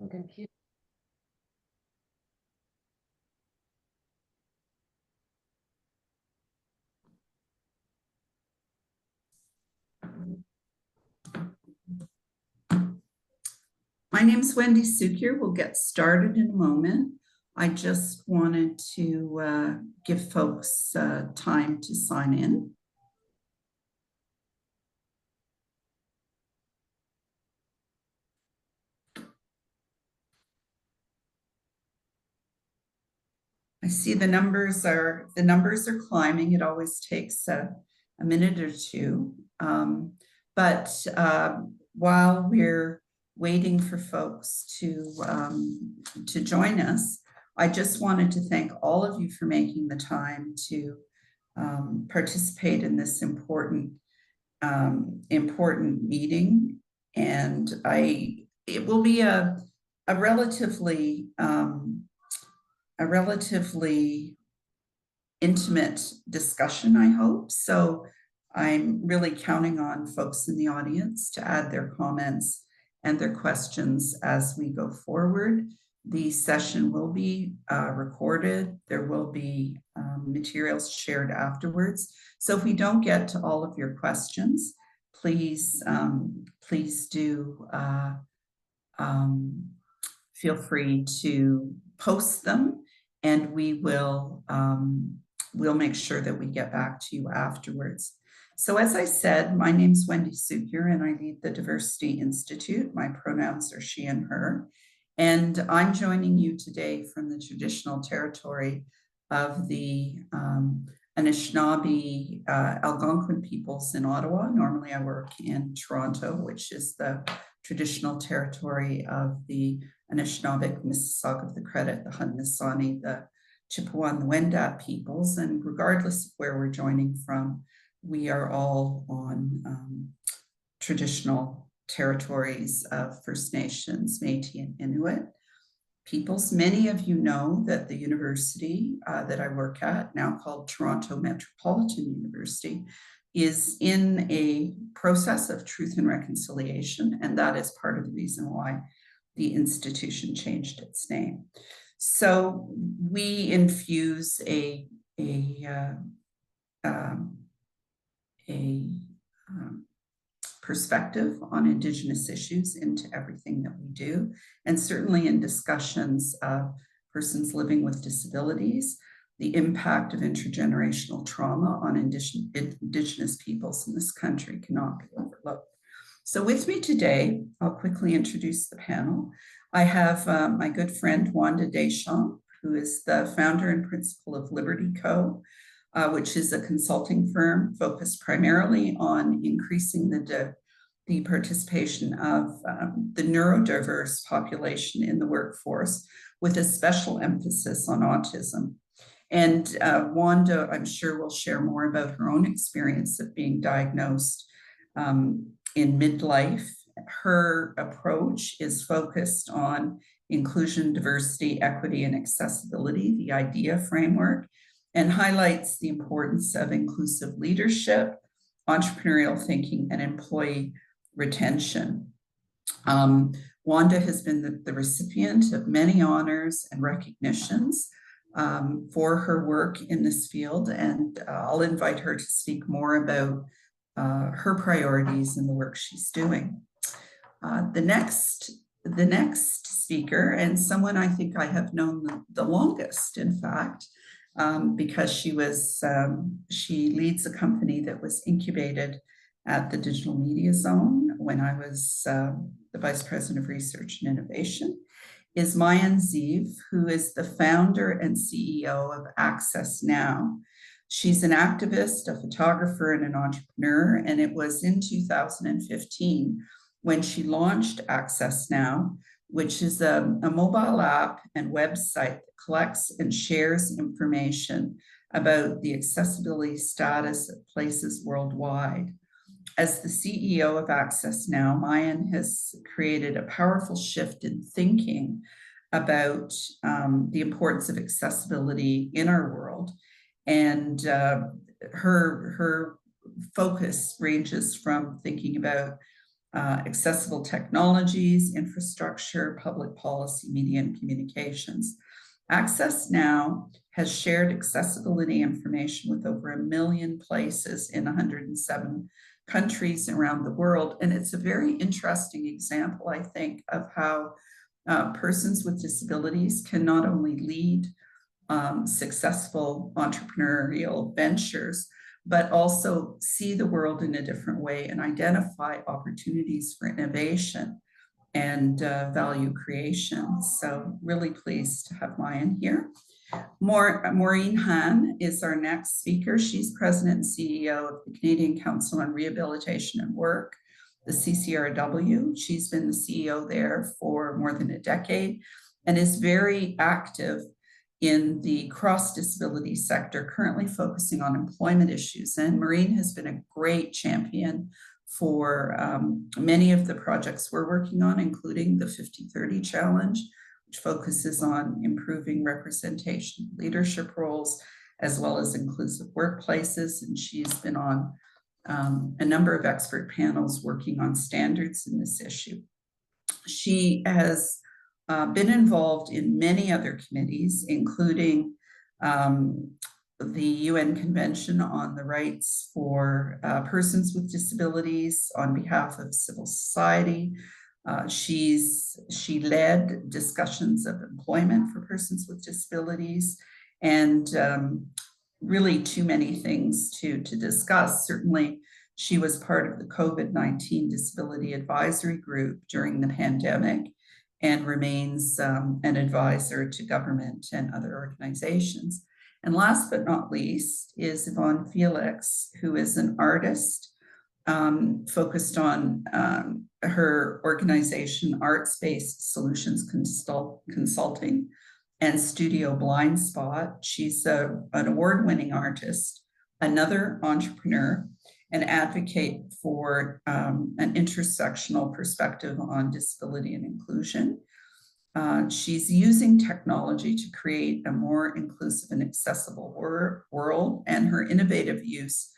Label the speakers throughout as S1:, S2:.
S1: I'm confused.
S2: My name is Wendy Cukier. We'll get started in a moment. I just wanted to give folks time to sign in. I see the numbers are climbing. It always takes a minute or two. But while we're waiting for folks to join us, I just wanted to thank all of you for making the time to participate in this important meeting. And it will be a relatively intimate discussion, I hope. So I'm really counting on folks in the audience to add their comments and their questions as we go forward. The session will be recorded. There will be materials shared afterwards. So if we don't get to all of your questions, please do feel free to post them, and we'll make sure that we get back to you afterwards. So as I said, my name is Wendy Cukier, and I lead the Diversity Institute. My pronouns are she and her. And I'm joining you today from the traditional territory of the Anishinaabe Algonquin peoples in Ottawa. Normally I work in Toronto, which is the traditional territory of the Anishinaabe, Mississauga of the Credit, the Haudenosaunee, the Chippewa, and the Wendat peoples. And regardless of where we're joining from, we are all on traditional territories of First Nations, Métis, and Inuit peoples. Many of you know that the university that I work at, now called Toronto Metropolitan University, is in a process of truth and reconciliation, and that is part of the reason why the institution changed its name. So we infuse a perspective on Indigenous issues into everything that we do, and certainly in discussions of persons living with disabilities, the impact of intergenerational trauma on Indigenous peoples in this country cannot be overlooked. So with me today, I'll quickly introduce the panel. I have my good friend Wanda Deschamps, who is the founder and principal of Liberty Co., which is a consulting firm focused primarily on increasing the participation of the neurodiverse population in the workforce, with a special emphasis on autism. And Wanda, I'm sure, will share more about her own experience of being diagnosed in midlife. Her approach is focused on inclusion, diversity, equity, and accessibility, the IDEA framework, and highlights the importance of inclusive leadership, entrepreneurial thinking, and employee retention. Wanda has been the recipient of many honors and recognitions for her work in this field, and I'll invite her to speak more about her priorities and the work she's doing. The next speaker, and someone I think I have known the longest, in fact, because she leads a company that was incubated at the Digital Media Zone when I was the Vice President of Research and Innovation, is Maayan, who is the founder and CEO of Access Now. She's an activist, a photographer, and an entrepreneur, and it was in 2015 when she launched Access Now, which is a mobile app and website that collects and shares information about the accessibility status of places worldwide. As the CEO of Access Now, Maayan has created a powerful shift in thinking about the importance of accessibility in our world. And her focus ranges from thinking about accessible technologies, infrastructure, public policy, media, and communications. Access Now has shared accessibility information with over 1 million places in 107 countries around the world. And it's a very interesting example, I think, of how persons with disabilities can not only lead successful entrepreneurial ventures, but also see the world in a different way and identify opportunities for innovation and value creation. So really pleased to have Maayan here. Maureen Haan is our next speaker. She's president and CEO of the Canadian Council on Rehabilitation and Work, the CCRW. She's been the CEO there for more than a decade and is very active in the cross-disability sector, currently focusing on employment issues. And Maureen has been a great champion for many of the projects we're working on, including the 50/30 Challenge, which focuses on improving representation, leadership roles, as well as inclusive workplaces. And she's been on a number of expert panels working on standards in this issue. She has been involved in many other committees, including the UN Convention on the Rights for Persons with Disabilities on behalf of civil society. She led discussions of employment for persons with disabilities, and really too many things to discuss. Certainly, she was part of the COVID-19 Disability Advisory Group during the pandemic and remains an advisor to government and other organizations. And last but not least is Yvonne Felix, who is an artist focused on her organization, Arts-Based Solutions Consulting and Studio Blind Spot. She's an award-winning artist, another entrepreneur, and advocate for an intersectional perspective on disability and inclusion. She's using technology to create a more inclusive and accessible world, and her innovative use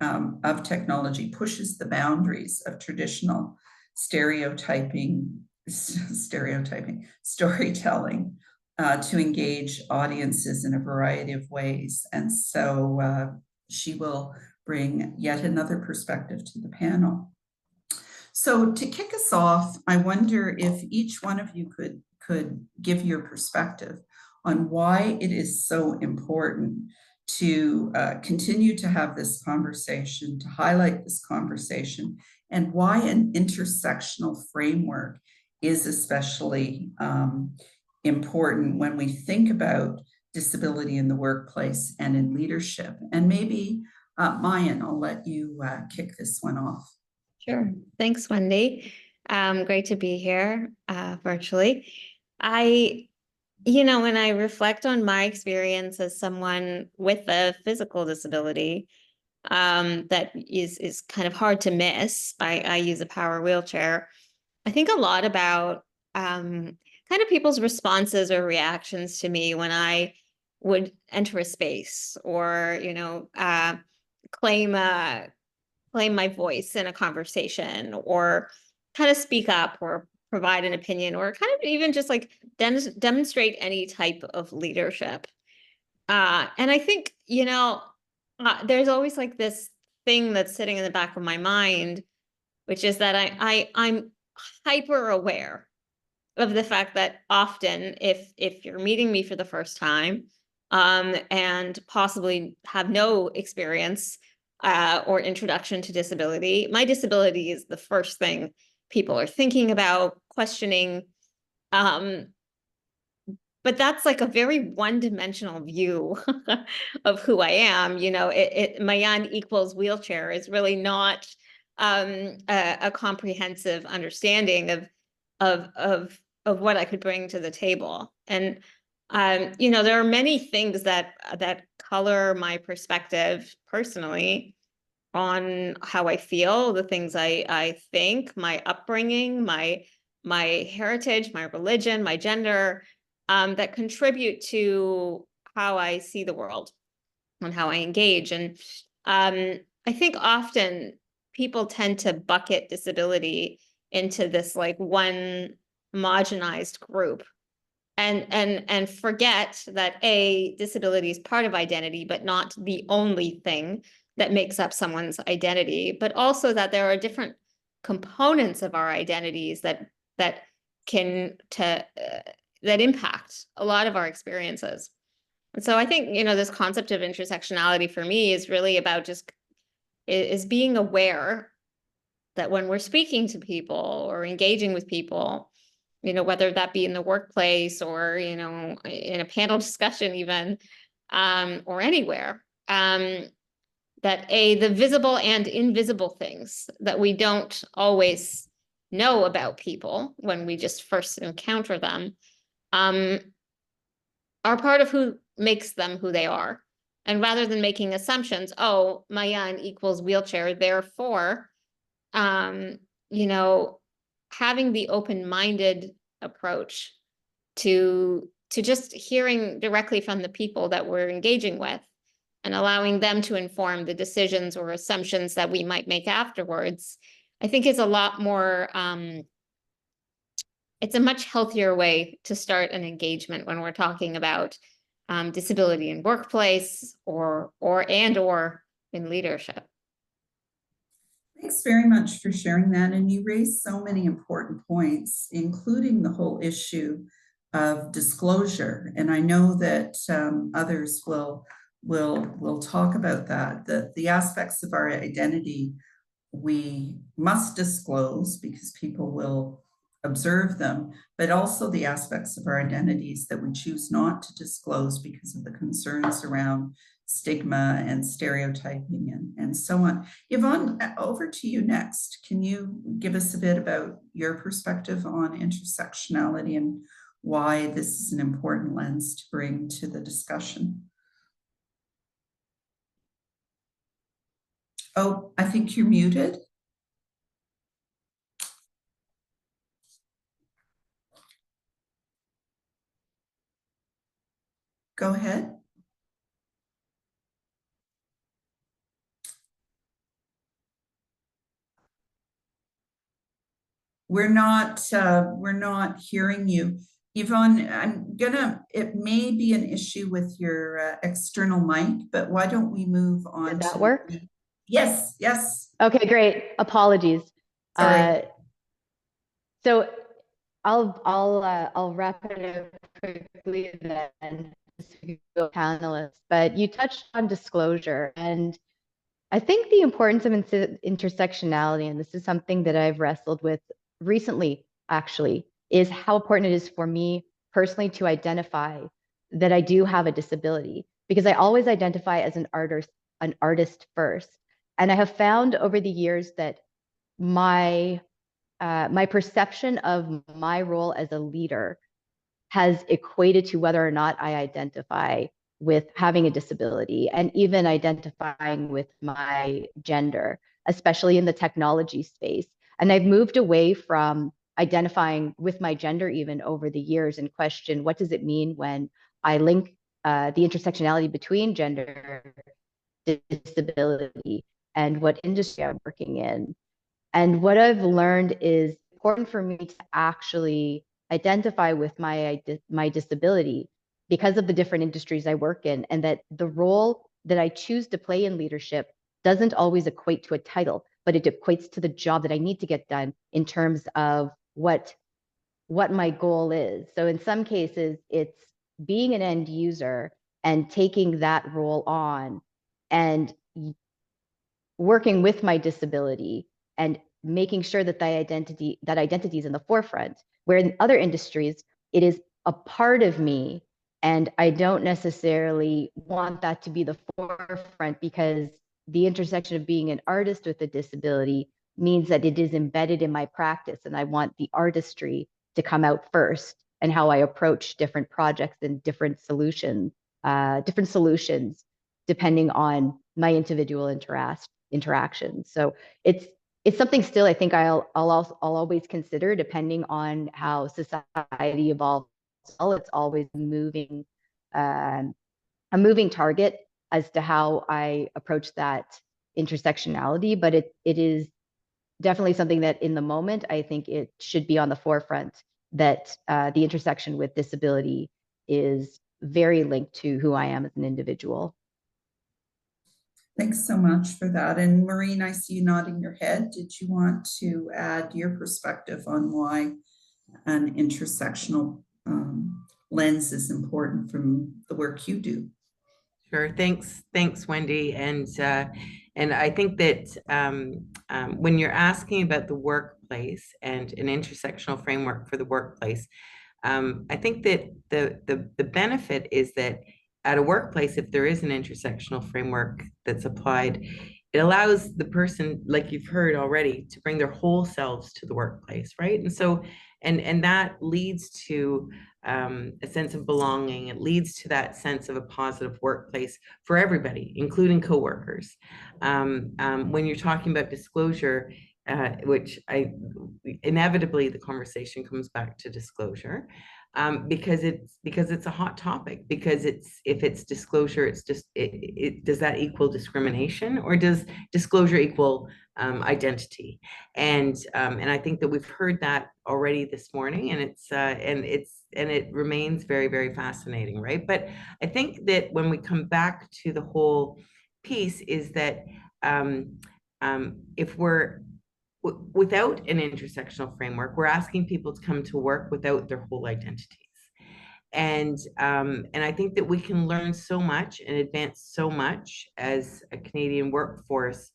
S2: of technology pushes the boundaries of traditional storytelling to engage audiences in a variety of ways. And so she will bring yet another perspective to the panel. So to kick us off, I wonder if each one of you could give your perspective on why it is so important to continue to have this conversation, to highlight this conversation, and why an intersectional framework is especially important when we think about disability in the workplace and in leadership. And maybe Maayan, I'll let you kick this one off.
S1: Sure. Thanks, Wendy. Great to be here virtually. When I reflect on my experience as someone with a physical disability, that is kind of hard to miss. I use a power wheelchair. I think a lot about kind of people's responses or reactions to me when I would enter a space or, claim my voice in a conversation or kind of speak up or provide an opinion or kind of even just like demonstrate any type of leadership. And I think, there's always like this thing that's sitting in the back of my mind, which is that I'm hyper aware of the fact that often if you're meeting me for the first time and possibly have no experience or introduction to disability, my disability is the first thing people are thinking about, questioning. But that's like a very one-dimensional view of who I am. Maayan equals wheelchair is really not a comprehensive understanding of what I could bring to the table. And there are many things that color my perspective personally on how I feel, the things I think, my upbringing, my heritage, my religion, my gender, that contribute to how I see the world and how I engage. And I think often people tend to bucket disability into this like one homogenized group and forget that disability is part of identity, but not the only thing that makes up someone's identity, but also that there are different components of our identities that impact a lot of our experiences. And so I think, this concept of intersectionality for me is really about is being aware that when we're speaking to people or engaging with people, whether that be in the workplace or, in a panel discussion even, or anywhere, that the visible and invisible things that we don't always know about people when we just first encounter them, are part of who makes them who they are. And rather than making assumptions, oh, Maayan equals wheelchair, therefore, having the open-minded approach to just hearing directly from the people that we're engaging with and allowing them to inform the decisions or assumptions that we might make afterwards, I think is a lot more, it's a much healthier way to start an engagement when we're talking about disability in workplace or in leadership.
S2: Thanks very much for sharing that. And you raised so many important points, including the whole issue of disclosure. And I know that others will talk about that, the aspects of our identity we must disclose because people will observe them, but also the aspects of our identities that we choose not to disclose because of the concerns around stigma and stereotyping and so on. Yvonne, over to you next. Can you give us a bit about your perspective on intersectionality and why this is an important lens to bring to the discussion? Oh, I think you're muted. Go ahead. We're not hearing you. Yvonne, it may be an issue with your external mic, but why don't we move on?
S3: Does that work?
S2: Yes, yes.
S3: Okay, great. Apologies.
S2: Sorry.
S3: So I'll wrap it up quickly then, panelists. But you touched on disclosure, and I think the importance of intersectionality, and this is something that I've wrestled with recently, actually, is how important it is for me personally to identify that I do have a disability, because I always identify as an artist first. And I have found over the years that my perception of my role as a leader has equated to whether or not I identify with having a disability and even identifying with my gender, especially in the technology space. And I've moved away from identifying with my gender even over the years and question, what does it mean when I link the intersectionality between gender, disability, and what industry I'm working in? And what I've learned is important for me to actually identify with my disability because of the different industries I work in, and that the role that I choose to play in leadership doesn't always equate to a title, but it equates to the job that I need to get done in terms of what my goal is. So in some cases, it's being an end user and taking that role on and working with my disability and making sure that identity is in the forefront, where in other industries, it is a part of me. And I don't necessarily want that to be the forefront, because the intersection of being an artist with a disability means that it is embedded in my practice. And I want the artistry to come out first, and how I approach different projects and different solutions depending on my individual interactions. So it's something still I think I'll always consider, depending on how society evolves. It's always moving, a moving target as to how I approach that intersectionality, but it is definitely something that in the moment, I think it should be on the forefront, that the intersection with disability is very linked to who I am as an individual.
S2: Thanks so much for that. And Maureen, I see you nodding your head. Did you want to add your perspective on why an intersectional lens is important from the work you do?
S4: Sure. Thanks, Wendy. And I think that when you're asking about the workplace and an intersectional framework for the workplace, I think that the benefit is that at a workplace, if there is an intersectional framework that's applied, it allows the person, like you've heard already, to bring their whole selves to the workplace, right? And so, and that leads to a sense of belonging. It leads to that sense of a positive workplace for everybody, including coworkers. When you're talking about disclosure, which inevitably the conversation comes back to disclosure, because it's a hot topic, because if it's disclosure, it's just does that equal discrimination, or does disclosure equal identity? And I think that we've heard that already this morning, and it remains very, very fascinating, right? But I think that when we come back to the whole piece is that if we're without an intersectional framework, we're asking people to come to work without their whole identities. And I think that we can learn so much and advance so much as a Canadian workforce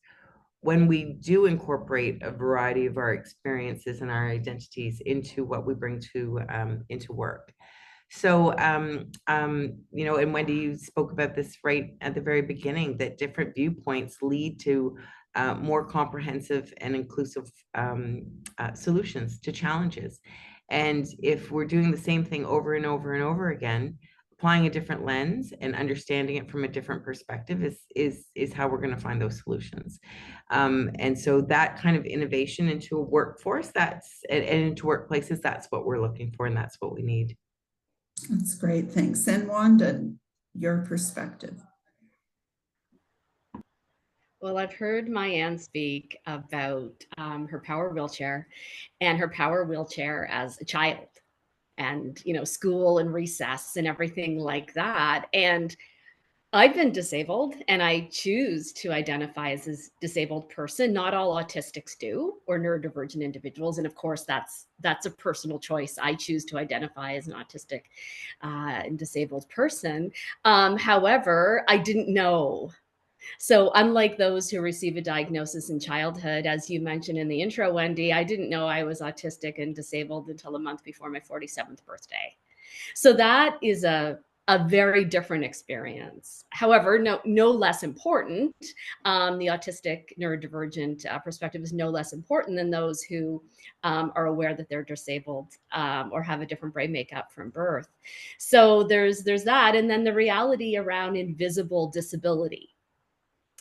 S4: when we do incorporate a variety of our experiences and our identities into what we bring to into work. So, you know, and Wendy, you spoke about this right at the very beginning, that different viewpoints lead to more comprehensive and inclusive solutions to challenges. And if we're doing the same thing over and over and over again, applying a different lens and understanding it from a different perspective is how we're going to find those solutions. And so that kind of innovation into a workforce, and into workplaces, that's what we're looking for, and that's what we need.
S2: That's great, thanks. And Wanda, your perspective.
S5: Well, I've heard Maayan speak about her power wheelchair and her power wheelchair as a child, and, you know, school and recess and everything like that. And I've been disabled, and I choose to identify as a disabled person. Not all autistics do, or neurodivergent individuals. And of course, that's a personal choice. I choose to identify as an autistic and disabled person. However, I didn't know. So unlike those who receive a diagnosis in childhood, as you mentioned in the intro, Wendy, I didn't know I was autistic and disabled until a month before my 47th birthday. So that is a very different experience. However, no less important. The autistic neurodivergent perspective is no less important than those who are aware that they're disabled or have a different brain makeup from birth. So there's that, and then the reality around invisible disability.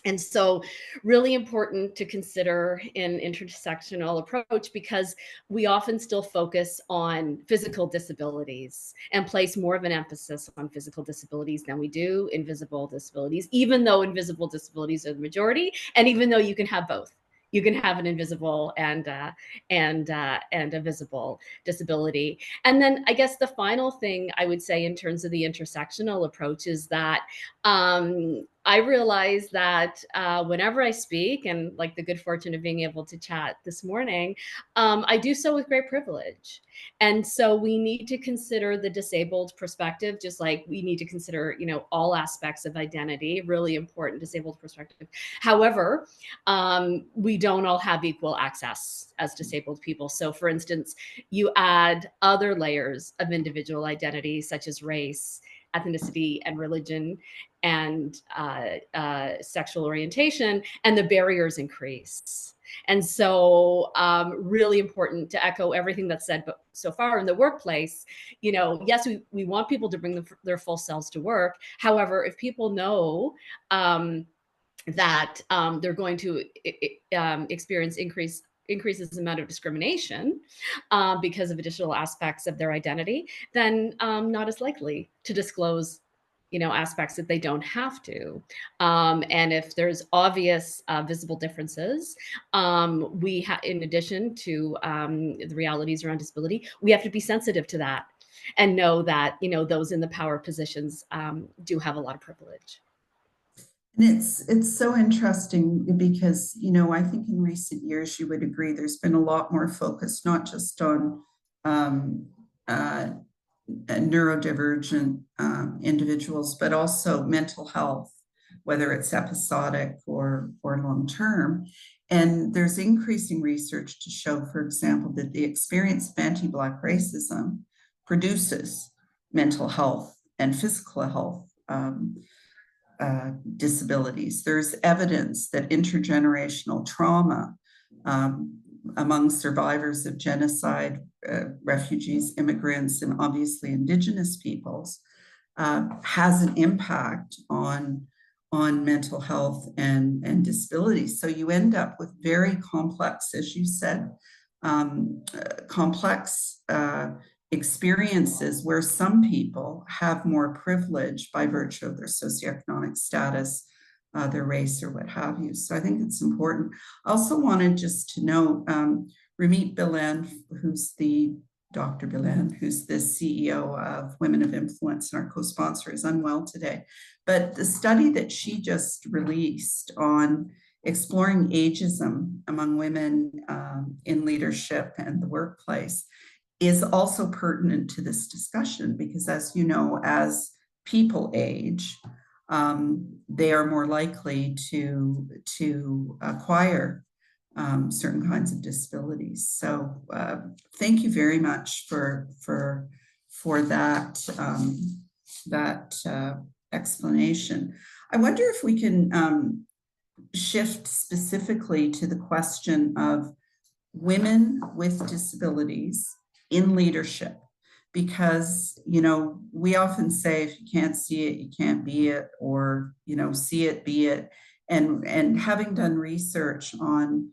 S5: And so really important to consider in intersectional approach, because we often still focus on physical disabilities and place more of an emphasis on physical disabilities than we do invisible disabilities, even though invisible disabilities are the majority, and even though you can have both. You can have an invisible and a visible disability. And then I guess the final thing I would say in terms of the intersectional approach is that I realize that whenever I speak, and like the good fortune of being able to chat this morning, I do so with great privilege. And so we need to consider the disabled perspective, just like we need to consider, you know, all aspects of identity, really important disabled perspective. However, we don't all have equal access as disabled people. So for instance, you add other layers of individual identity, such as race, ethnicity, and religion, and sexual orientation, and the barriers increase. And so really important to echo everything that's said but so far in the workplace. You know, yes, we want people to bring their full selves to work. However, if people know that they're going to experience increases in amount of discrimination because of additional aspects of their identity, then not as likely to disclose, aspects that they don't have to. And if there's obvious visible differences, in addition to the realities around disability, we have to be sensitive to that and know that, those in the power positions do have a lot of privilege.
S2: And it's so interesting because, I think in recent years, you would agree, there's been a lot more focus, not just on neurodivergent individuals, but also mental health, whether it's episodic or long-term. And there's increasing research to show, for example, that the experience of anti-Black racism produces mental health and physical health disabilities. There's evidence that intergenerational trauma among survivors of genocide, refugees, immigrants, and obviously Indigenous peoples has an impact on mental health and disability. So you end up with very complex, as you said, complex experiences where some people have more privilege by virtue of their socioeconomic status, their race, or what have you. So I think it's important. I also wanted just to note, Ramit Bilan, Dr. Bilan, who's the CEO of Women of Influence and our co-sponsor, is unwell today. But the study that she just released on exploring ageism among women in leadership and the workplace is also pertinent to this discussion because, as you know, as people age, they are more likely to acquire certain kinds of disabilities. So thank you very much for that explanation. I wonder if we can shift specifically to the question of women with disabilities in leadership, because we often say if you can't see it, you can't be it, or see it, be it. And having done research on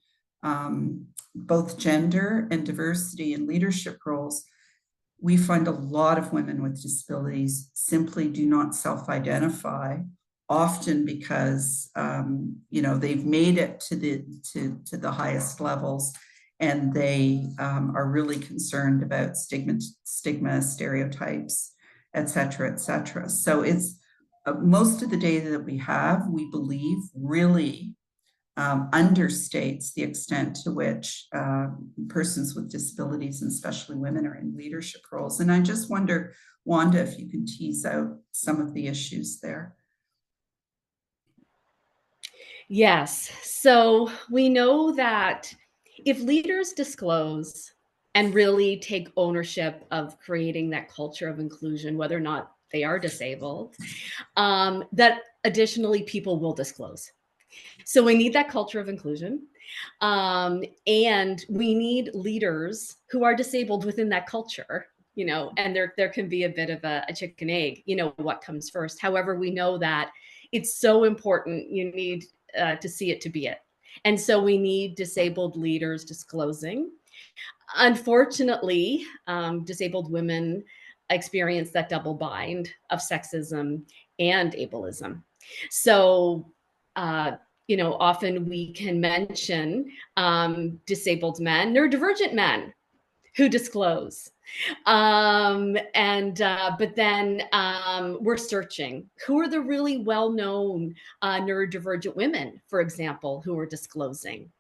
S2: both gender and diversity in leadership roles, we find a lot of women with disabilities simply do not self-identify, often because they've made it to the highest levels, and they are really concerned about stigma, stereotypes, et cetera, et cetera. So it's most of the data that we have, we believe, really understates the extent to which persons with disabilities, and especially women, are in leadership roles. And I just wonder, Wanda, if you can tease out some of the issues there.
S5: Yes. So we know that if leaders disclose and really take ownership of creating that culture of inclusion, whether or not they are disabled, that additionally people will disclose. So we need that culture of inclusion. And we need leaders who are disabled within that culture, and there can be a bit of a chicken egg, what comes first. However, we know that it's so important. You need to see it to be it. And so we need disabled leaders disclosing. Unfortunately, disabled women experience that double bind of sexism and ableism. So, often we can mention disabled men, neurodivergent men who disclose. But then we're searching who are the really well-known neurodivergent women, for example, who are disclosing.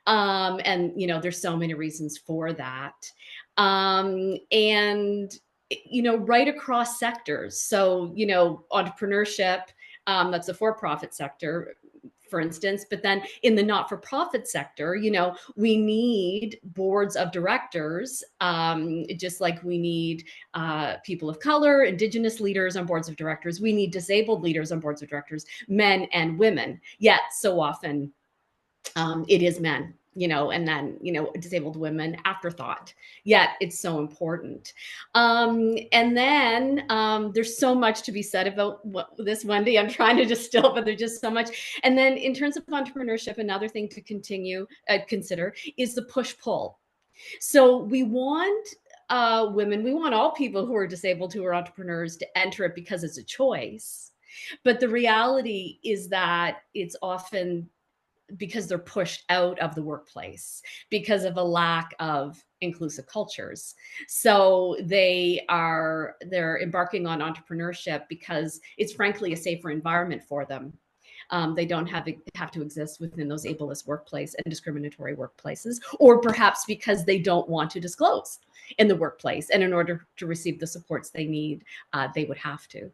S5: There's so many reasons for that. Right across sectors. So, entrepreneurship, that's the for-profit sector, for instance, but then in the not-for-profit sector, we need boards of directors, just like we need people of color, Indigenous leaders on boards of directors. We need disabled leaders on boards of directors, men and women. Yet so often it is men, and then, disabled women afterthought, yet it's so important. And then there's so much to be said about this, Wendy. I'm trying to distill, but there's just so much. And then in terms of entrepreneurship, another thing to consider is the push-pull. So we want women, we want all people who are disabled, who are entrepreneurs, to enter it because it's a choice. But the reality is that it's often because they're pushed out of the workplace because of a lack of inclusive cultures. So they're embarking on entrepreneurship because it's frankly a safer environment for them. They don't have to exist within those ableist workplace and discriminatory workplaces, or perhaps because they don't want to disclose in the workplace. And in order to receive the supports they need, they would have to.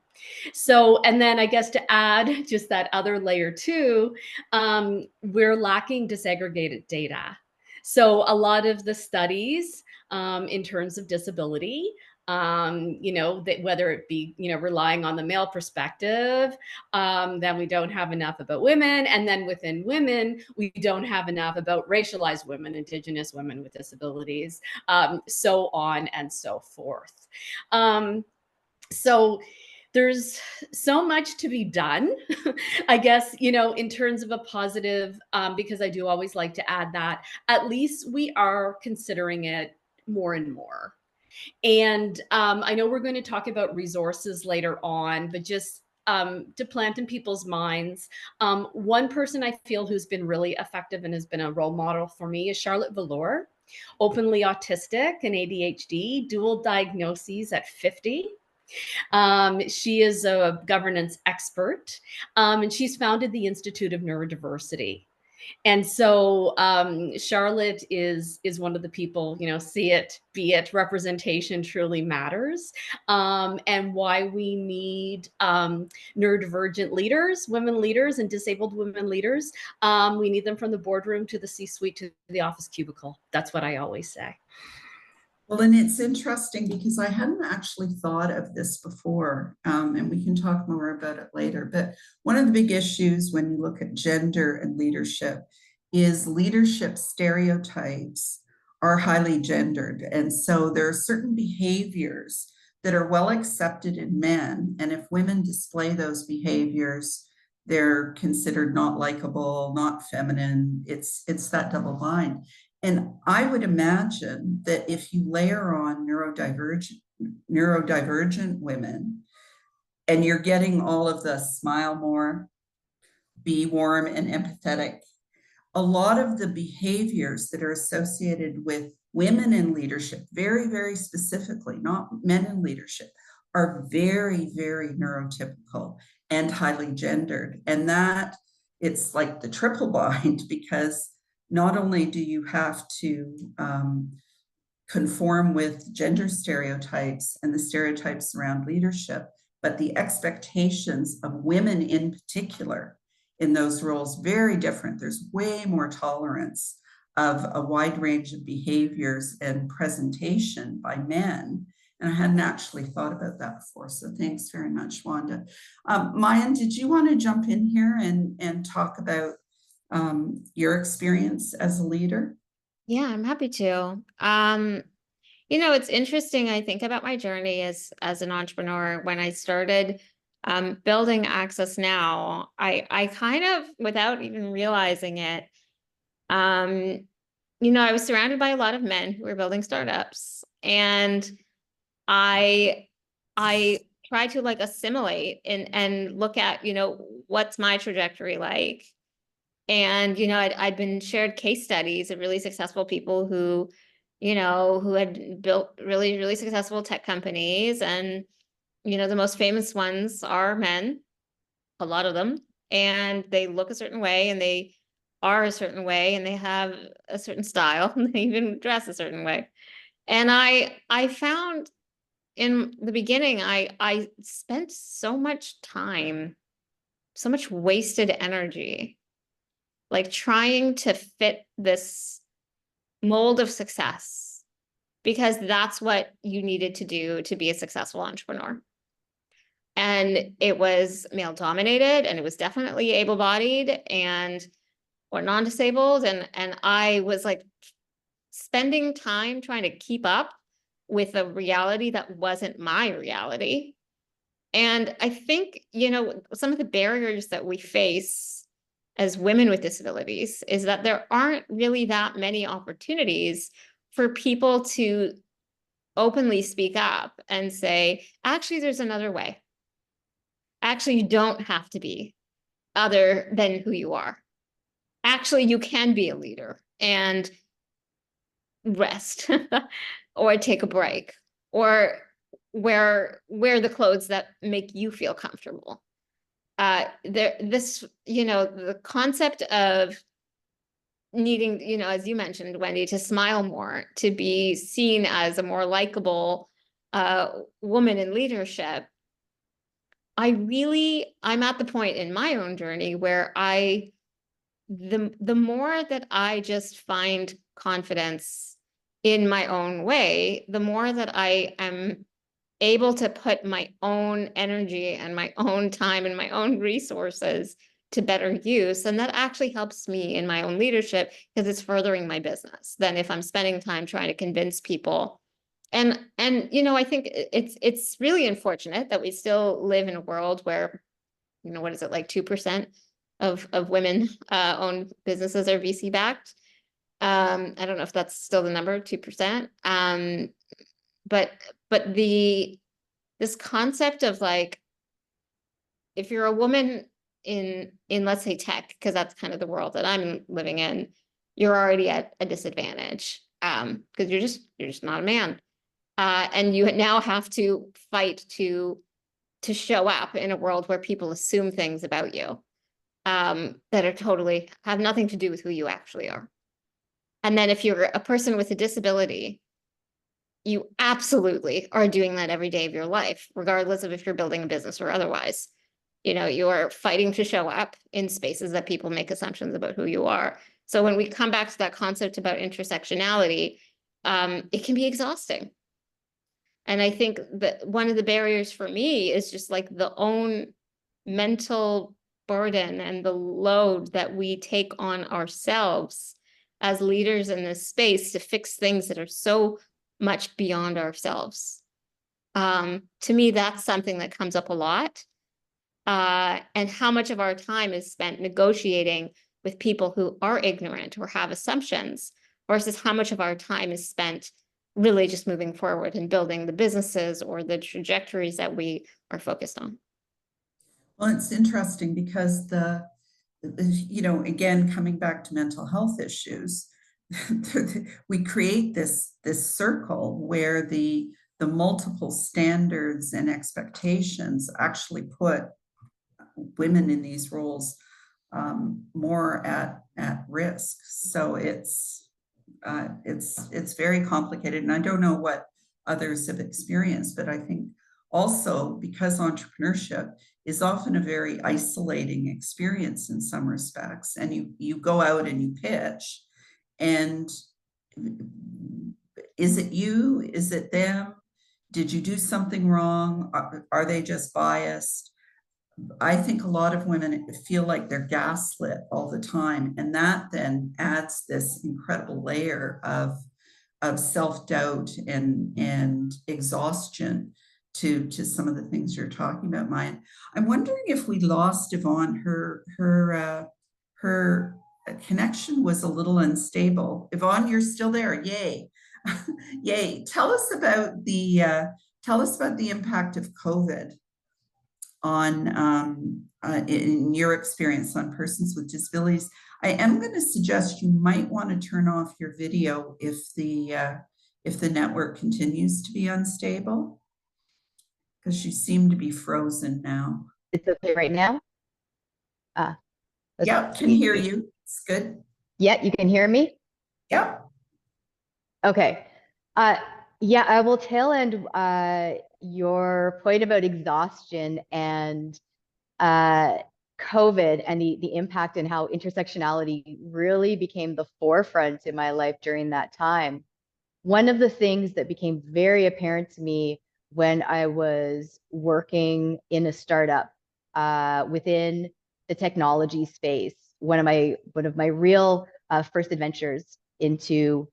S5: So, and then I guess to add just that other layer too, we're lacking disaggregated data. So a lot of the studies in terms of disability, that whether it be, relying on the male perspective, then we don't have enough about women. And then within women, we don't have enough about racialized women, Indigenous women with disabilities, so on and so forth. So there's so much to be done, I guess, in terms of a positive, because I do always like to add that at least we are considering it more and more. And I know we're going to talk about resources later on, but just to plant in people's minds, one person I feel who's been really effective and has been a role model for me is Charlotte Velour, openly autistic and ADHD, dual diagnoses at 50. She is a governance expert, and she's founded the Institute of Neurodiversity. And so Charlotte is one of the people, see it, be it, representation truly matters, and why we need neurodivergent leaders, women leaders, and disabled women leaders. We need them from the boardroom to the C-suite to the office cubicle. That's what I always say.
S2: Well, and it's interesting because I hadn't actually thought of this before, and we can talk more about it later. But one of the big issues when you look at gender and leadership is leadership stereotypes are highly gendered. And so there are certain behaviors that are well accepted in men. And if women display those behaviors, they're considered not likable, not feminine. It's that double bind. And I would imagine that if you layer on neurodivergent women, and you're getting all of the smile more, be warm and empathetic, a lot of the behaviors that are associated with women in leadership, very, very specifically, not men in leadership, are very, very neurotypical and highly gendered. And that it's like the triple bind, because not only do you have to conform with gender stereotypes and the stereotypes around leadership, but the expectations of women in particular in those roles, very different. There's way more tolerance of a wide range of behaviors and presentation by men. And I hadn't actually thought about that before. So thanks very much, Wanda. Maayan, did you want to jump in here and talk about your experience as a leader?
S1: Yeah, I'm happy to. It's interesting. I think about my journey as an entrepreneur. When I started building Access Now, I kind of, without even realizing it, I was surrounded by a lot of men who were building startups, and I tried to like assimilate and look at, what's my trajectory like. And, I'd been shared case studies of really successful people who had built really, really successful tech companies. And, the most famous ones are men, a lot of them, and they look a certain way and they are a certain way and they have a certain style and they even dress a certain way. And I found in the beginning, I spent so much time, so much wasted energy, like trying to fit this mold of success, because that's what you needed to do to be a successful entrepreneur. And it was male dominated, and it was definitely able-bodied and or non-disabled. And I was like spending time trying to keep up with a reality that wasn't my reality. And I think, some of the barriers that we face as women with disabilities is that there aren't really that many opportunities for people to openly speak up and say, actually, there's another way. Actually, you don't have to be other than who you are. Actually, you can be a leader and rest or take a break or wear the clothes that make you feel comfortable. The concept of needing, as you mentioned, Wendy, to smile more, to be seen as a more likable woman in leadership. I'm at the point in my own journey where the more that I just find confidence in my own way, the more that I am able to put my own energy and my own time and my own resources to better use. And that actually helps me in my own leadership because it's furthering my business than if I'm spending time trying to convince people. And I think it's really unfortunate that we still live in a world where, what is it, like 2% of women owned businesses are VC backed. I don't know if that's still the number, 2%. But this concept of like, if you're a woman in let's say tech, because that's kind of the world that I'm living in, you're already at a disadvantage because you're just not a man, and you now have to fight to show up in a world where people assume things about you that are totally have nothing to do with who you actually are. And then if you're a person with a disability, you absolutely are doing that every day of your life, regardless of if you're building a business or otherwise. You are fighting to show up in spaces that people make assumptions about who you are. So when we come back to that concept about intersectionality, it can be exhausting. And I think that one of the barriers for me is just like the own mental burden and the load that we take on ourselves as leaders in this space to fix things that are so much beyond ourselves. To me, that's something that comes up a lot. And how much of our time is spent negotiating with people who are ignorant or have assumptions versus how much of our time is spent really just moving forward and building the businesses or the trajectories that we are focused on.
S2: Well, it's interesting because again, coming back to mental health issues, we create this circle where the multiple standards and expectations actually put women in these roles more at risk. So it's very complicated, and I don't know what others have experienced, but I think also because entrepreneurship is often a very isolating experience in some respects, and you go out and you pitch, and is it you? Is it them? Did you do something wrong? Are they just biased? I think a lot of women feel like they're gaslit all the time, and that then adds this incredible layer of self-doubt and exhaustion to some of the things you're talking about, Maayan. I'm wondering if we lost Yvonne. Her connection was a little unstable. Yvonne, you're still there. Yay. Yay. Tell us about the impact of COVID on in your experience on persons with disabilities. I am going to suggest you might want to turn off your video if the network continues to be unstable, because you seem to be frozen now.
S3: It's okay right now?
S2: Yeah, can hear you. It's good.
S3: Yeah, you can hear me?
S2: Yep.
S3: Okay. Yeah, I will tail end your point about exhaustion and COVID and the impact and how intersectionality really became the forefront in my life during that time. One of the things that became very apparent to me when I was working in a startup within the technology space, one of my real first adventures into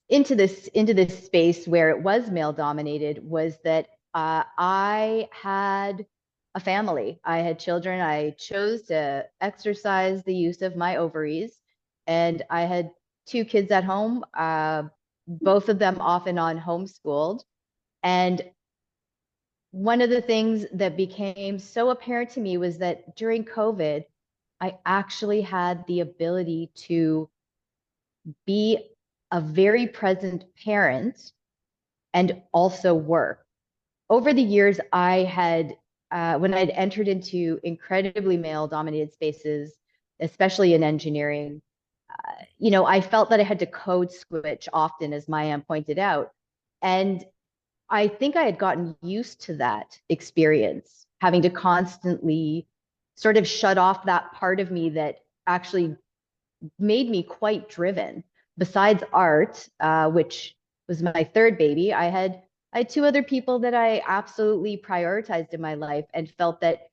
S3: this space where it was male dominated, was that I had a family. I had children. I chose to exercise the use of my ovaries, and I had 2 kids at home. both of them off and on homeschooled. And one of the things that became so apparent to me was that during COVID, I actually had the ability to be a very present parent and also work. Over the years, I had, when I'd entered into incredibly male-dominated spaces, especially in engineering, I felt that I had to code switch often, as Maayan pointed out. And I think I had gotten used to that experience, having to constantly sort of shut off that part of me that actually made me quite driven. Besides art, which was my third baby, I had two other people that I absolutely prioritized in my life and felt that,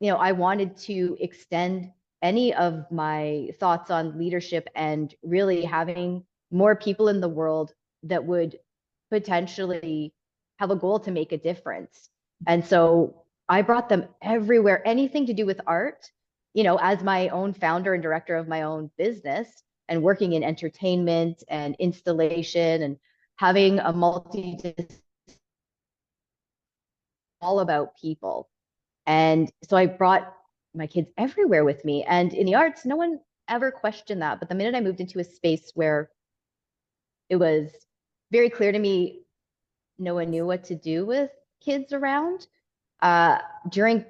S3: I wanted to extend any of my thoughts on leadership and really having more people in the world that would potentially have a goal to make a difference. And so I brought them everywhere, anything to do with art, as my own founder and director of my own business and working in entertainment and installation and having a all about people. And so I brought my kids everywhere with me. And in the arts, no one ever questioned that. But the minute I moved into a space where it was very clear to me, no one knew what to do with kids around, during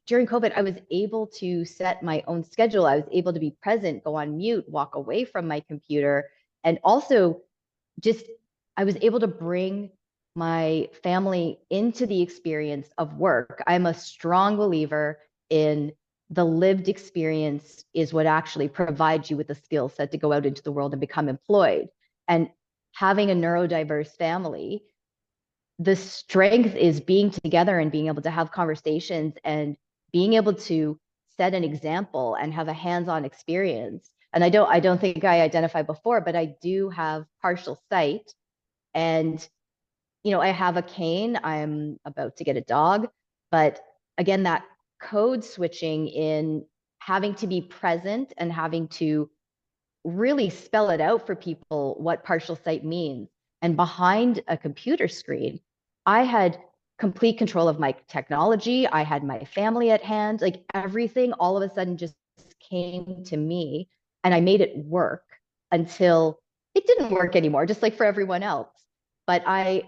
S3: COVID, I was able to set my own schedule. I was able to be present, go on mute, walk away from my computer. And also I was able to bring my family into the experience of work. I'm a strong believer in the lived experience is what actually provides you with the skill set to go out into the world and become employed. And having a neurodiverse family, the strength is being together and being able to have conversations and being able to set an example and have a hands-on experience. And I don't think I identified before, but I do have partial sight. And, I have a cane. I'm about to get a dog. But again, that code switching in having to be present and having to really spell it out for people what partial sight means. And behind a computer screen, I had complete control of my technology. I had my family at hand. Like everything all of a sudden just came to me, and I made it work until it didn't work anymore, just like for everyone else. But I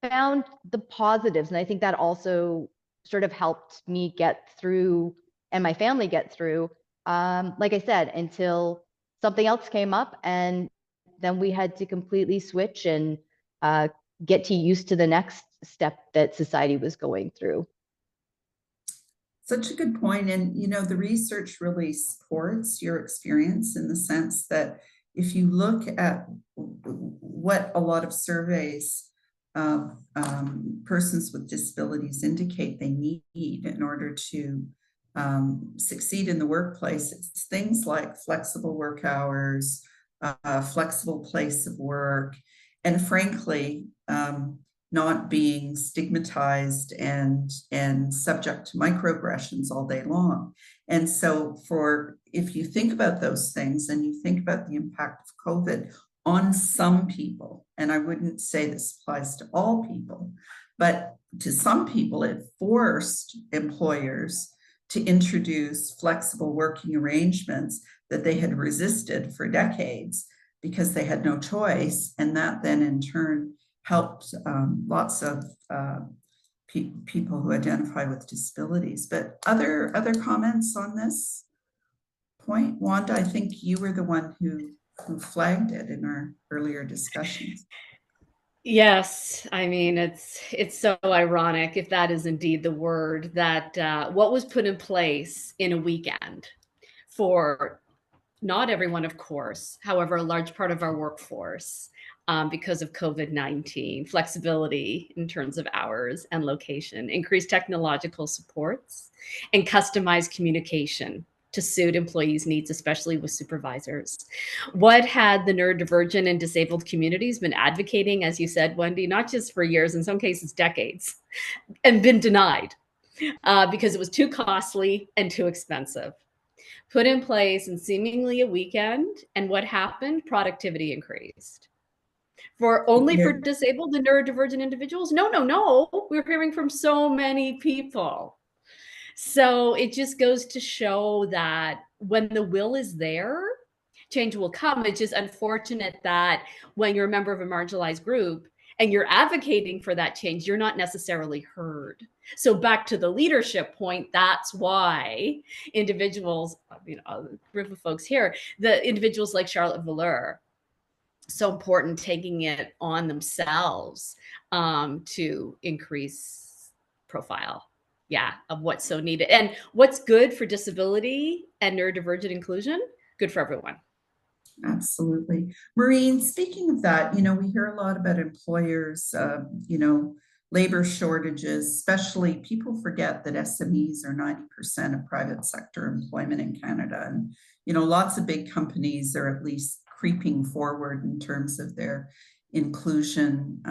S3: found the positives, and I think that also sort of helped me get through and my family get through, like I said, until something else came up, and then we had to completely switch and get used to the next step that society was going through.
S2: Such a good point. And, the research really supports your experience in the sense that if you look at what a lot of surveys of persons with disabilities indicate they need in order to succeed in the workplace, it's things like flexible work hours, flexible place of work, and frankly, not being stigmatized and subject to microaggressions all day long. And so if you think about those things and you think about the impact of COVID on some people, and I wouldn't say this applies to all people, but to some people, it forced employers to introduce flexible working arrangements that they had resisted for decades because they had no choice. And that then in turn helped lots of people who identify with disabilities. But other comments on this point? Wanda, I think you were the one who flagged it in our earlier discussions.
S5: Yes, I mean, it's so ironic, if that is indeed the word, that what was put in place in a weekend for not everyone, of course, however, a large part of our workforce, because of COVID-19, flexibility in terms of hours and location, increased technological supports, and customized communication to suit employees' needs, especially with supervisors. What had the neurodivergent and disabled communities been advocating, as you said, Wendy, not just for years, in some cases decades, and been denied because it was too costly and too expensive? Put in place in seemingly a weekend, and what happened? Productivity increased. For only
S2: Yeah.
S5: for disabled and neurodivergent individuals? No, no, no. We're hearing from so many people. So it just goes to show that when the will is there, change will come. It's just unfortunate that when you're a member of a marginalized group and you're advocating for that change, you're not necessarily heard. So back to the leadership point, that's why individuals, a group of folks here, the individuals like Charlotte Valeur, so important taking it on themselves to increase profile, of what's so needed and what's good for disability and neurodivergent inclusion, good for everyone.
S2: Absolutely. Maureen, speaking of that, we hear a lot about employers, labor shortages, especially people forget that SMEs are 90% of private sector employment in Canada. And, lots of big companies are at least creeping forward in terms of their inclusion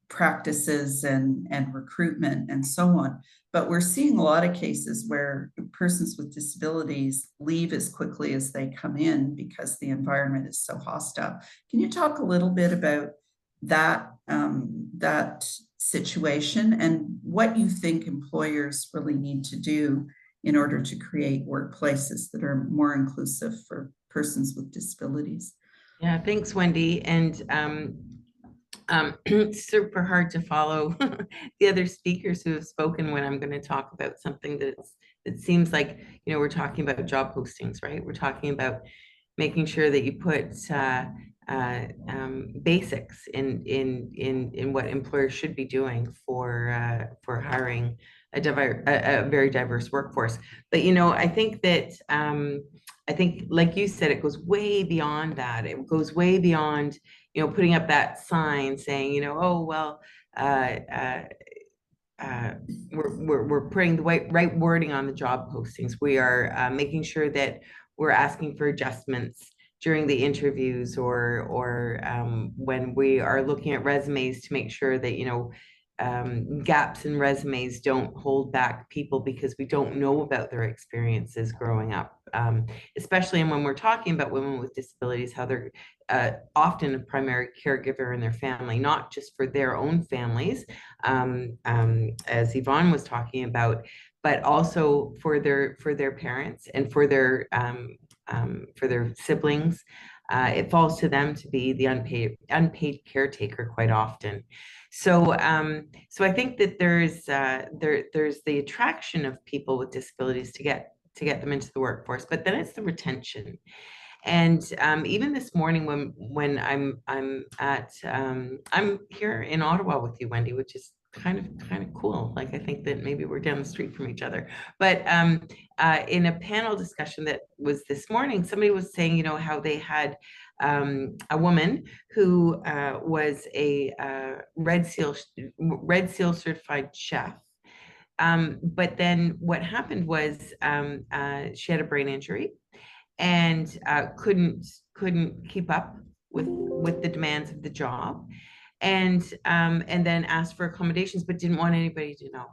S2: practices and recruitment and so on. But we're seeing a lot of cases where persons with disabilities leave as quickly as they come in because the environment is so hostile. Can you talk a little bit about that situation and what you think employers really need to do in order to create workplaces that are more inclusive for persons with disabilities?
S4: Yeah, thanks, Wendy. And it's super hard to follow the other speakers who have spoken when I'm going to talk about something that seems like, we're talking about job postings, right? We're talking about making sure that you put basics in what employers should be doing for hiring a very diverse workforce. But I think that like you said, it goes way beyond that. It goes way beyond putting up that sign saying oh well we're putting the right wording on the job postings. We are making sure that we're asking for adjustments during the interviews or when we are looking at resumes to make sure that gaps in resumes don't hold back people because we don't know about their experiences growing up, especially when we're talking about women with disabilities, how they're often a primary caregiver in their family, not just for their own families, as Yvonne was talking about, but also for their parents and for their siblings. It falls to them to be the unpaid caretaker quite often. So I think that there's the attraction of people with disabilities to get them into the workforce, but then it's the retention. And even this morning when I'm here in Ottawa with you, Wendy, which is kind of cool. Like, I think that maybe we're down the street from each other. But in a panel discussion that was this morning, somebody was saying, how they had a woman who was a Red Seal certified chef. But then what happened was she had a brain injury and couldn't keep up with the demands of the job, and then asked for accommodations, but didn't want anybody to know,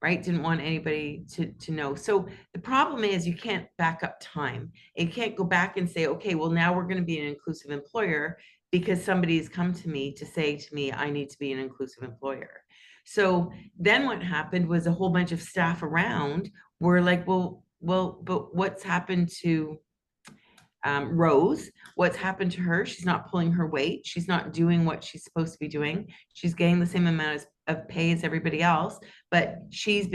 S4: right? Didn't want anybody to know. So the problem is you can't back up time. You can't go back and say, okay, well, now we're going to be an inclusive employer because somebody's come to me to say to me, I need to be an inclusive employer. So then what happened was a whole bunch of staff around were like, well, but what's happened to Rose? What's happened to her? She's not pulling her weight. She's not doing what she's supposed to be doing. She's getting the same amount of pay as everybody else, but she's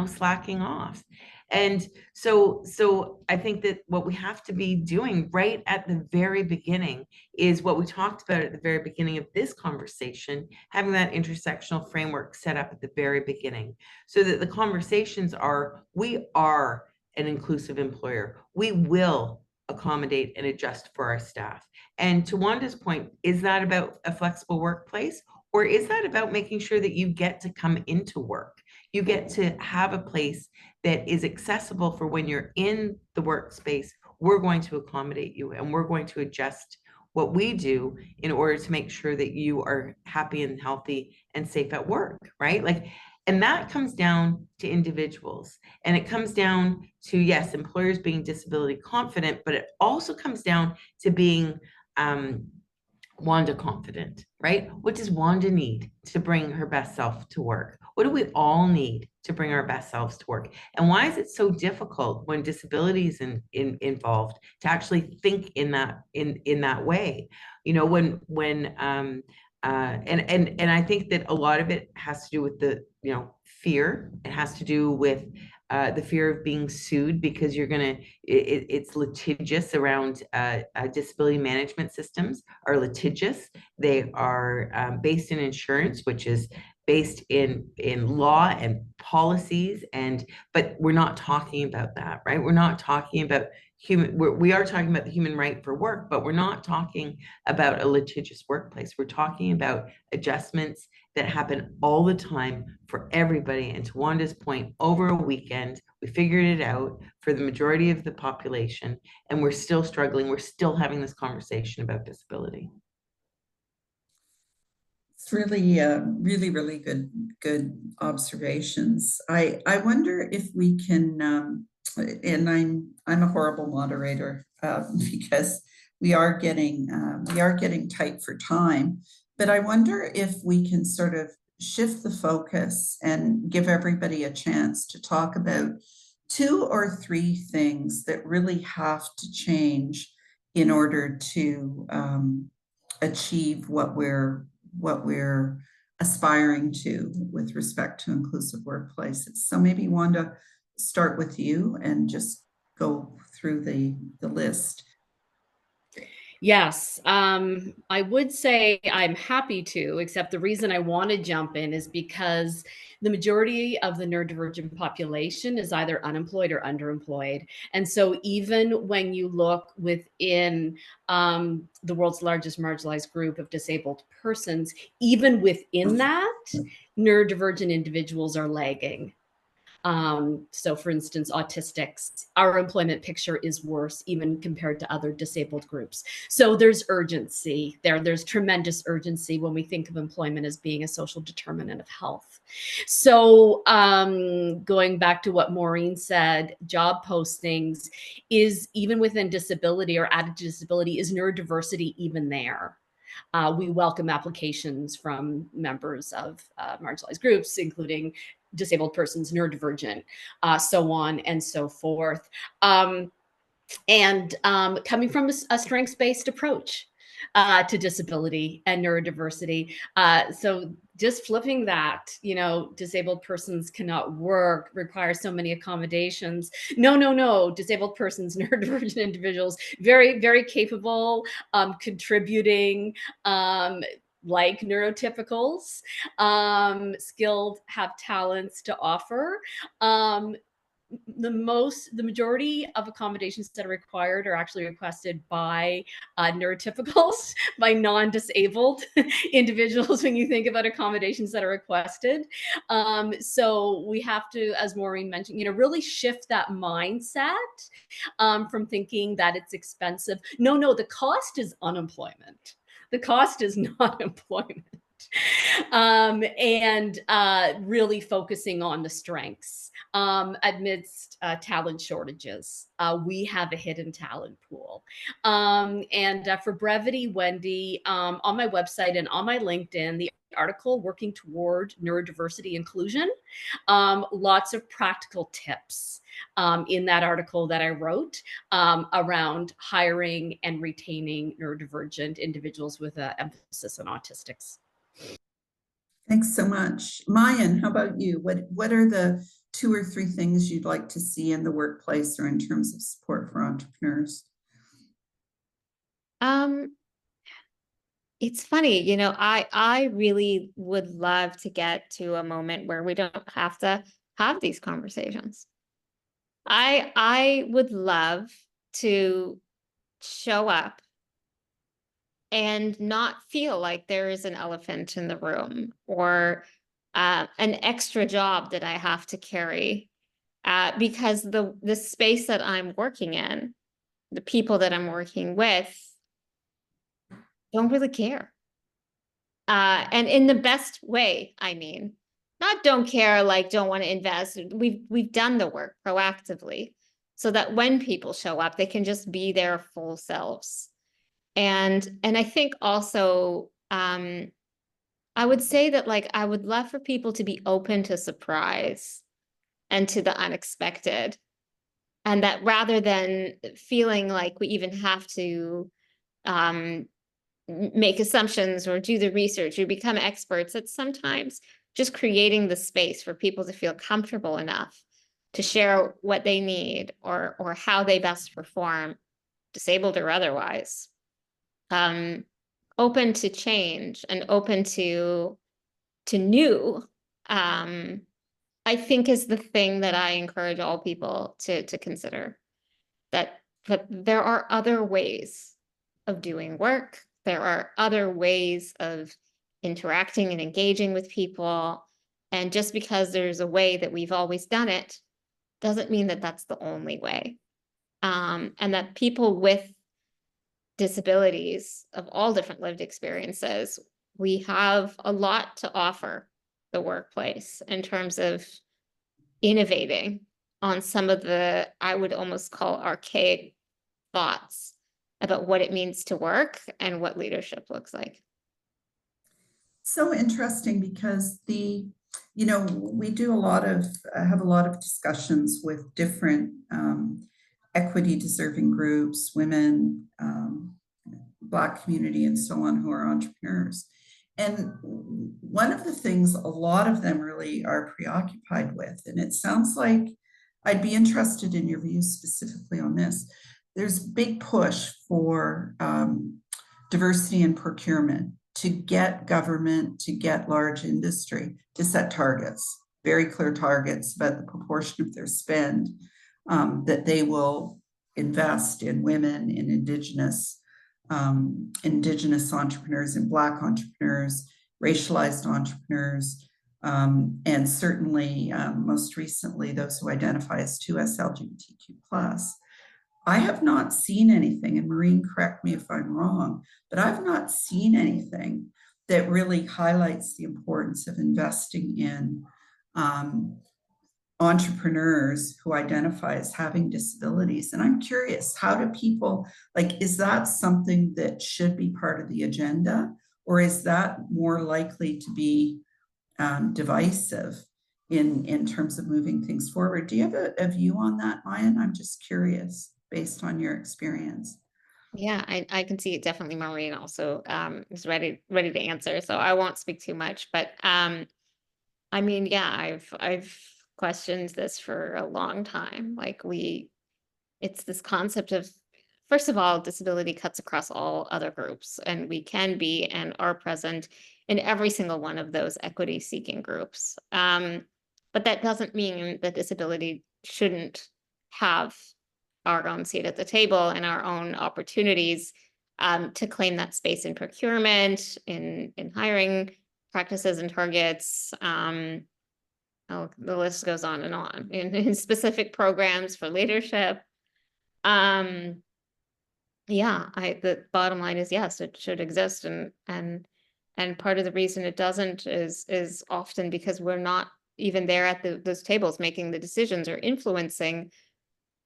S4: slacking off. And so I think that what we have to be doing right at the very beginning is what we talked about at the very beginning of this conversation, having that intersectional framework set up at the very beginning so that the conversations are, we are an inclusive employer. We will accommodate and adjust for our staff. And to Wanda's point, is that about a flexible workplace, or is that about making sure that you get to come into work? You get to have a place that is accessible for when you're in the workspace. We're going to accommodate you and we're going to adjust what we do in order to make sure that you are happy and healthy and safe at work, right? And that comes down to individuals, and it comes down to, yes, employers being disability confident, but it also comes down to being Wanda confident, right? What does Wanda need to bring her best self to work? What do we all need to bring our best selves to work? And why is it so difficult when disability is involved to actually think in that way? You know, and I think that a lot of it has to do with the, you know, fear. It has to do with the fear of being sued because it's litigious around disability management systems are litigious. They are based in insurance, which is based in law and policies, but we're not talking about that, right? We're not talking about we are talking about the human right for work, but we're not talking about a litigious workplace. We're talking about adjustments that happen all the time for everybody. And to Wanda's point, over a weekend, we figured it out for the majority of the population, and we're still struggling. We're still having this conversation about disability.
S2: It's really, really good observations. I wonder if we can, and I'm a horrible moderator because we are getting tight for time. But I wonder if we can sort of shift the focus and give everybody a chance to talk about 2 or 3 things that really have to change in order to achieve what we're aspiring to with respect to inclusive workplaces. So maybe Wanda, start with you and just go through the list.
S5: Yes, I would say I'm happy to, except the reason I want to jump in is because the majority of the neurodivergent population is either unemployed or underemployed. And so even when you look within the world's largest marginalized group of disabled persons, even within that, neurodivergent individuals are lagging. So for instance, autistics, our employment picture is worse even compared to other disabled groups. So there's urgency there. There's tremendous urgency when we think of employment as being a social determinant of health. So going back to what Maureen said, job postings is even within disability or added to disability, is neurodiversity even there? We welcome applications from members of marginalized groups, including disabled persons, neurodivergent, so on and so forth. Coming from a strengths-based approach to disability and neurodiversity. So just flipping that, you know, disabled persons cannot work, require so many accommodations. No. Disabled persons, neurodivergent individuals, very, very capable, contributing, like neurotypicals, skilled, have talents to offer. The majority of accommodations that are required are actually requested by neurotypicals, by non-disabled individuals when you think about accommodations that are requested. So we have to, as Maureen mentioned, you know, really shift that mindset from thinking that it's expensive. No, the cost is unemployment. The cost is not employment. And really focusing on the strengths amidst talent shortages. We have a hidden talent pool. And for brevity, Wendy, on my website and on my LinkedIn, the article Working Toward Neurodiversity Inclusion, lots of practical tips in that article that I wrote around hiring and retaining neurodivergent individuals with an emphasis on autistics.
S2: Thanks so much. Maayan, how about you? What are the 2 or 3 things you'd like to see in the workplace or in terms of support for entrepreneurs?
S1: It's funny, you know, I really would love to get to a moment where we don't have to have these conversations. I would love to show up and not feel like there is an elephant in the room or an extra job that I have to carry because the space that I'm working in, the people that I'm working with don't really care. And in the best way, I mean, not don't care, like don't want to invest. We've done the work proactively so that when people show up, they can just be their full selves. And I think also, I would say that like I would love for people to be open to surprise and to the unexpected. And that rather than feeling like we even have to make assumptions or do the research or become experts, that sometimes just creating the space for people to feel comfortable enough to share what they need or how they best perform, disabled or otherwise, open to change and open to new, I think is the thing that I encourage all people to consider, that there are other ways of doing work. There are other ways of interacting and engaging with people. And just because there's a way that we've always done it, doesn't mean that that's the only way. And that people with disabilities of all different lived experiences, we have a lot to offer the workplace in terms of innovating on some of the, I would almost call archaic thoughts about what it means to work and what leadership looks like.
S2: So interesting because we do have a lot of discussions with different equity deserving groups, women, Black community, and so on, who are entrepreneurs. And one of the things a lot of them really are preoccupied with, and it sounds like I'd be interested in your views specifically on this. There's a big push for diversity in procurement, to get government, to get large industry to set targets, very clear targets about the proportion of their spend that they will invest in women, in Indigenous entrepreneurs and Black entrepreneurs, racialized entrepreneurs, and certainly most recently those who identify as 2S LGBTQ+. I have not seen anything, and Maureen, correct me if I'm wrong, but I've not seen anything that really highlights the importance of investing in entrepreneurs who identify as having disabilities. And I'm curious, how do people, is that something that should be part of the agenda, or is that more likely to be divisive in terms of moving things forward? Do you have a view on that, Maayan? I'm just curious, based on your experience.
S1: Yeah, I can see it definitely. Maureen also is ready to answer, so I won't speak too much. But I mean, yeah, I've questioned this for a long time. It's this concept of, first of all, disability cuts across all other groups, and we can be and are present in every single one of those equity-seeking groups. But that doesn't mean that disability shouldn't have our own seat at the table and our own opportunities to claim that space in procurement, in hiring practices and targets. The list goes on and on in specific programs for leadership. Yeah, the bottom line is yes, it should exist, and part of the reason it doesn't is often because we're not even there at those tables making the decisions or influencing,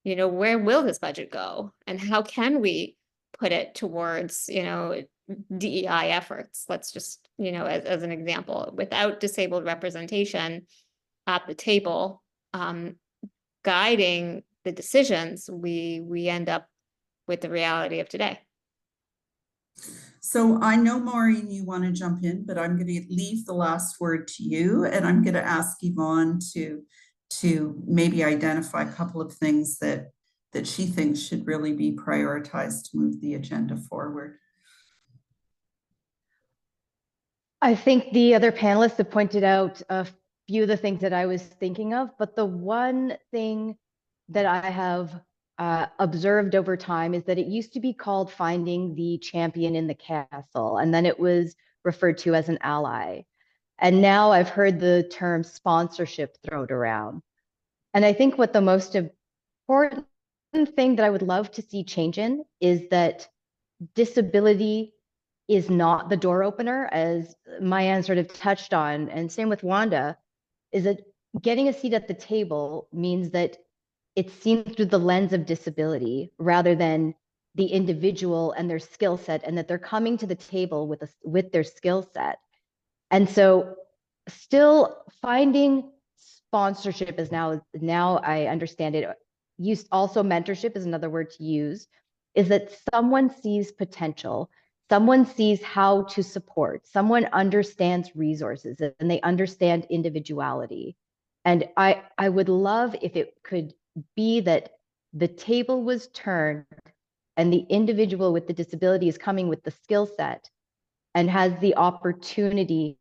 S1: where will this budget go and how can we put it towards, DEI efforts. Let's just, as an example, without disabled representation at the table, guiding the decisions, we end up with the reality of today.
S2: So I know, Maureen, you want to jump in, but I'm going to leave the last word to you, and I'm going to ask Yvonne to maybe identify a couple of things that she thinks should really be prioritized to move the agenda forward.
S3: I think the other panelists have pointed out a few of the things that I was thinking of, but the one thing that I have observed over time is that it used to be called finding the champion in the castle, and then it was referred to as an ally. And now I've heard the term sponsorship thrown around. And I think what the most important thing that I would love to see change in is that disability is not the door opener, as Maayan sort of touched on, and same with Wanda, is that getting a seat at the table means that it's seen through the lens of disability rather than the individual and their skill set, and that they're coming to the table with their skill set. And so still finding sponsorship is now I understand it. Also mentorship is another word to use, is that someone sees potential, someone sees how to support, someone understands resources, and they understand individuality. And I would love if it could be that the table was turned and the individual with the disability is coming with the skill set and has the opportunity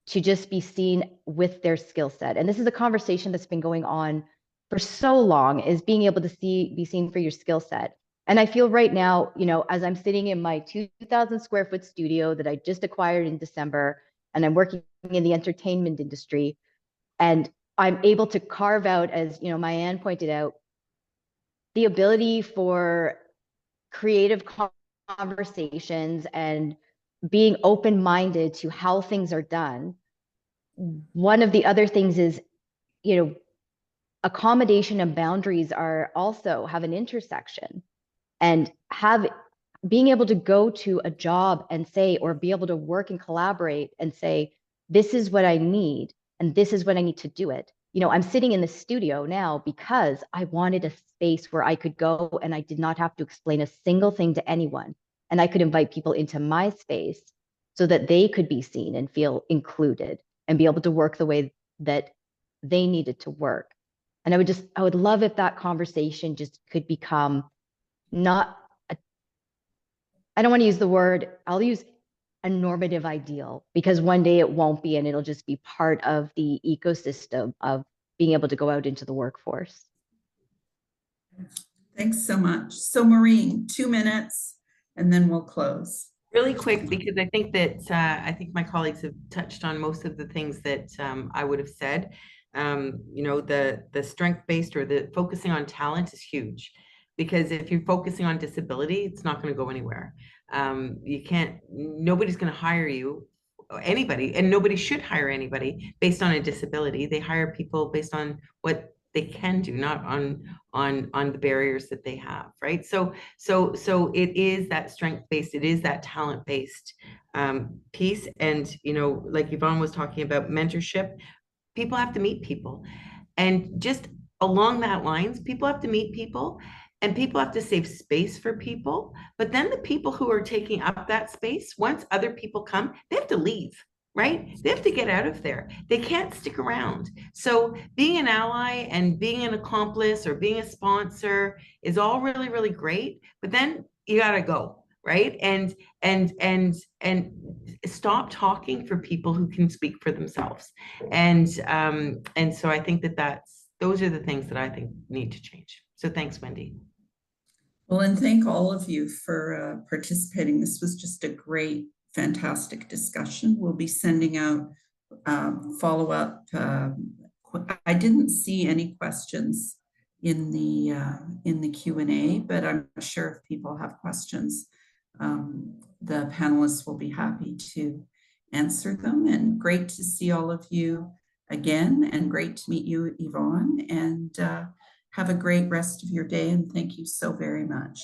S3: to just be seen with their skill set. And this is a conversation that's been going on for so long, is being able to be seen for your skill set. And I feel right now, you know, as I'm sitting in my 2,000 square foot studio that I just acquired in December, and I'm working in the entertainment industry, and I'm able to carve out, as you know, Maayan pointed out, the ability for creative conversations and being open-minded to how things are done. One of the other things is, you know, accommodation and boundaries are also have an intersection, and being able to go to a job and say, or be able to work and collaborate and say, this is what I need and this is what I need to do it. You know, I'm sitting in the studio now because I wanted a space where I could go and I did not have to explain a single thing to anyone. And I could invite people into my space so that they could be seen and feel included and be able to work the way that they needed to work. And I would love if that conversation just could become not, I don't want to use the word, I'll use a normative ideal, because one day it won't be, and it'll just be part of the ecosystem of being able to go out into the workforce.
S2: Thanks so much. So Maureen, 2 minutes, and then we'll close.
S4: Really quick, because I think that I think my colleagues have touched on most of the things that I would have said. You know, the strength-based or the focusing on talent is huge, because if you're focusing on disability, it's not going to go anywhere. You can't, nobody's going to hire you, anybody, and nobody should hire anybody based on a disability. They hire people based on what they can do, not on the barriers that they have, right? So it is that strength-based, it is that talent-based piece. And, you know, like Yvonne was talking about mentorship, people have to meet people. And just along that lines, people have to meet people, and people have to save space for people. But then the people who are taking up that space, once other people come, they have to leave, right? They have to get out of there. They can't stick around. So being an ally and being an accomplice or being a sponsor is all really, really great. But then you got to go, right? And stop talking for people who can speak for themselves. And so I think that those are the things that I think need to change. So thanks, Wendy.
S2: Well, and thank all of you for participating. This was just a great, fantastic discussion. We'll be sending out follow-up. I didn't see any questions in the Q&A, but I'm sure if people have questions, the panelists will be happy to answer them. And great to see all of you again, and great to meet you, Yvonne, and have a great rest of your day, and thank you so very much.